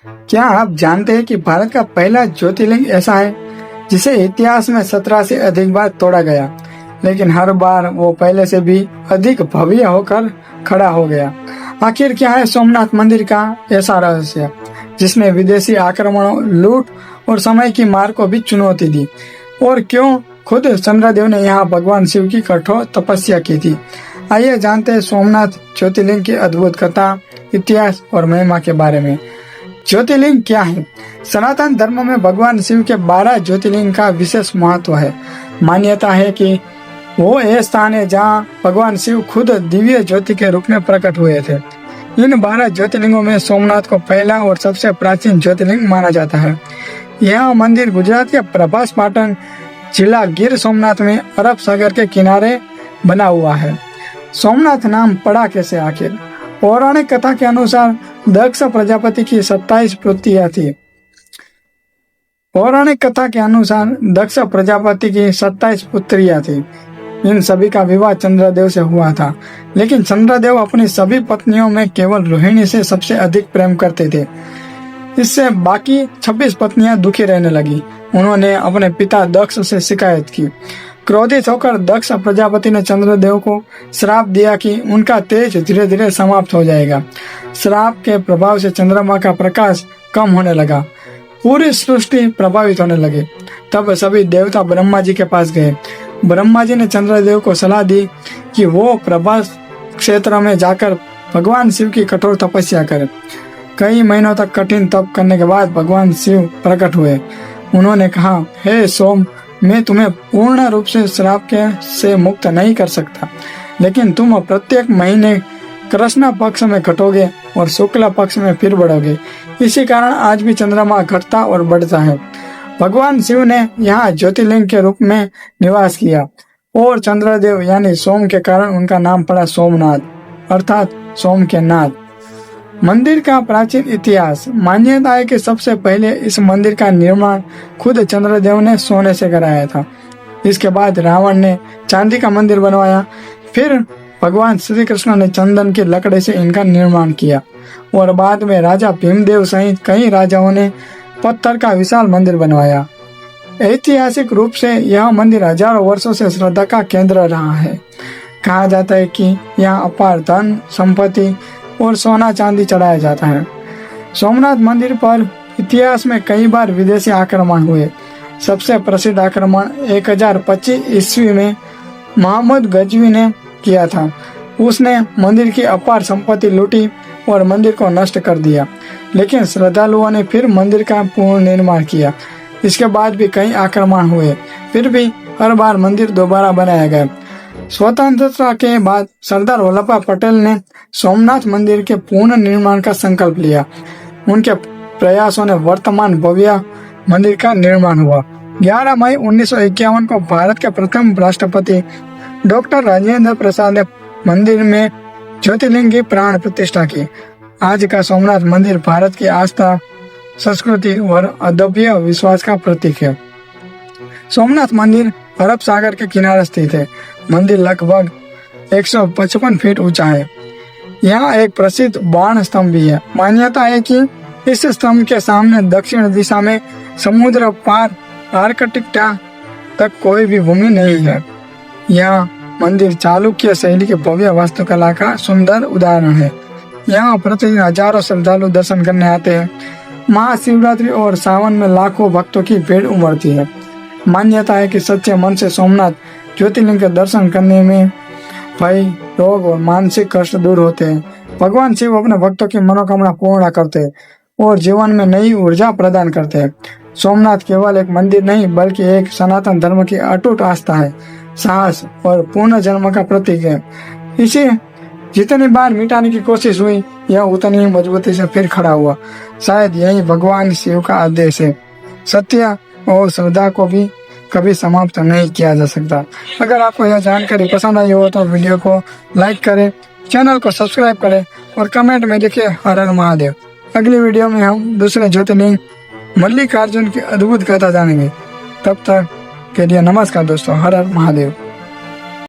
क्या आप जानते हैं कि भारत का पहला ज्योतिर्लिंग ऐसा है जिसे इतिहास में 17 से अधिक बार तोड़ा गया, लेकिन हर बार वो पहले से भी अधिक भव्य होकर खड़ा हो गया। आखिर क्या है सोमनाथ मंदिर का ऐसा रहस्य जिसने विदेशी आक्रमणों, लूट और समय की मार को भी चुनौती दी? और क्यों खुद चंद्रदेव ने यहाँ भगवान शिव की कठोर तपस्या की थी? आइए जानते हैं सोमनाथ ज्योतिर्लिंग की अद्भुत कथा, इतिहास और महिमा के बारे में। ज्योतिर्लिंग क्या है? सनातन धर्म में भगवान शिव के 12 ज्योतिर्लिंग का विशेष महत्व है। मान्यता है कि वो ये स्थान है जहाँ भगवान शिव खुद दिव्य ज्योति के रूप में प्रकट हुए थे। इन 12 ज्योतिर्लिंगों में सोमनाथ को पहला और सबसे प्राचीन ज्योतिर्लिंग माना जाता है। यह मंदिर गुजरात के प्रभास पाटन जिला गिर सोमनाथ में अरब सागर के किनारे बना हुआ है। सोमनाथ नाम पड़ा कैसे आखिर? पौराणिक कथा के अनुसार दक्ष प्रजापति की 27 पुत्रियां थी। पौराणिक कथा के अनुसार दक्ष प्रजापति की 27 पुत्रियां थी। इन सभी का विवाह चंद्रदेव से हुआ था, लेकिन चंद्रदेव अपनी सभी पत्नियों में केवल रोहिणी से सबसे अधिक प्रेम करते थे। इससे बाकी 26 पत्नियां दुखी रहने लगी। उन्होंने अपने पिता दक्ष से शिकायत की। क्रोधित होकर दक्ष प्रजापति ने चंद्रदेव को श्राप दिया कि उनका तेज धीरे धीरे समाप्त हो जाएगा। श्राप के प्रभाव से चंद्रमा का प्रकाश कम होने लगा। पूरी सृष्टि प्रभावित होने लगी। तब सभी देवता ब्रह्मा जी के पास गए। ब्रह्मा जी ने चंद्रदेव को सलाह दी कि वो प्रभास क्षेत्र में जाकर भगवान शिव की कठोर तपस्या करे। कई महीनों तक कठिन तप करने के बाद भगवान शिव प्रकट हुए। उन्होंने कहा, हे सोम, मैं तुम्हें पूर्ण रूप से श्राप से मुक्त नहीं कर सकता, लेकिन तुम प्रत्येक महीने कृष्ण पक्ष में घटोगे और शुक्ल पक्ष में फिर बढ़ोगे। इसी कारण आज भी चंद्रमा घटता और बढ़ता है। भगवान शिव ने यहाँ ज्योतिर्लिंग के रूप में निवास किया और चंद्रदेव यानी सोम के कारण उनका नाम पड़ा सोमनाथ, अर्थात सोम के नाथ। मंदिर का प्राचीन इतिहास। मान्यता है कि सबसे पहले इस मंदिर का निर्माण खुद चंद्रदेव ने सोने से कराया था। इसके बाद रावण ने चांदी का मंदिर बनवाया। फिर भगवान श्री कृष्ण ने चंदन की लकड़ी से इनका निर्माण किया और बाद में राजा भीमदेव सहित कई राजाओं ने पत्थर का विशाल मंदिर बनवाया। ऐतिहासिक रूप से यह मंदिर हजारों वर्षों से श्रद्धा का केंद्र रहा है। कहा जाता है कि यहाँ अपार धन, संपत्ति और सोना चांदी चढ़ाया जाता है। सोमनाथ मंदिर पर इतिहास में कई बार विदेशी आक्रमण हुए। सबसे प्रसिद्ध आक्रमण 1025 ईस्वी में मोहम्मद गजवी ने किया था। उसने मंदिर की अपार संपत्ति लूटी और मंदिर को नष्ट कर दिया, लेकिन श्रद्धालुओं ने फिर मंदिर का पुनर्निर्माण किया। इसके बाद भी कई आक्रमण हुए, फिर भी हर बार मंदिर दोबारा बनाया गया। स्वतंत्रता के बाद सरदार वल्लभभाई पटेल ने सोमनाथ मंदिर के पुनर्निर्माण का संकल्प लिया। उनके प्रयासों ने वर्तमान भव्य मंदिर का निर्माण हुआ। 11 मई 1951 को भारत के प्रथम राष्ट्रपति डॉक्टर राजेंद्र प्रसाद ने मंदिर में ज्योतिर्लिंग की प्राण प्रतिष्ठा की। आज का सोमनाथ मंदिर भारत की आस्था, संस्कृति और अद्वितीय विश्वास का प्रतीक है। सोमनाथ मंदिर अरब सागर के किनारे स्थित है। मंदिर लगभग 155 फीट ऊंचा है। यहाँ एक प्रसिद्ध बाण स्तंभ भी है। मान्यता है कि इस स्तंभ के सामने दक्षिण दिशा में समुद्र पार आर्कटिका तक कोई भी भूमि नहीं है। यह मंदिर चालुक्य शैली के भव्य वास्तुकला का सुंदर उदाहरण है। यहाँ प्रतिदिन हजारों श्रद्धालु दर्शन करने आते हैं। महाशिवरात्रि और सावन में लाखों भक्तों की भीड़ उमड़ती है। मान्यता है कि सच्चे मन से सोमनाथ ज्योतिर्लिंग के दर्शन करने में भय, रोग और मानसिक कष्ट दूर होते हैं। भगवान शिव अपने भक्तों की मनोकामना पूर्ण करते हैं और जीवन में नई ऊर्जा प्रदान करते हैं। सोमनाथ केवल एक मंदिर नहीं, बल्कि एक सनातन धर्म की अटूट आस्था है, साहस और पूर्ण जन्म का प्रतीक है। इसे जितनी बार मिटाने की कोशिश हुई, यह उतनी ही मजबूती से फिर खड़ा हुआ। शायद यही भगवान शिव का आदेश है। सत्य और श्रद्धा को भी कभी समाप्त नहीं किया जा सकता। अगर आपको यह जानकारी पसंद आई हो तो वीडियो को लाइक करें, चैनल को सब्सक्राइब करें और कमेंट में लिखे हर हर महादेव। अगली वीडियो में हम दूसरे ज्योतिर्लिंग मल्लिकार्जुन की अद्भुत कथा जानेंगे। तब तक के लिए नमस्कार दोस्तों। हर हर महादेव।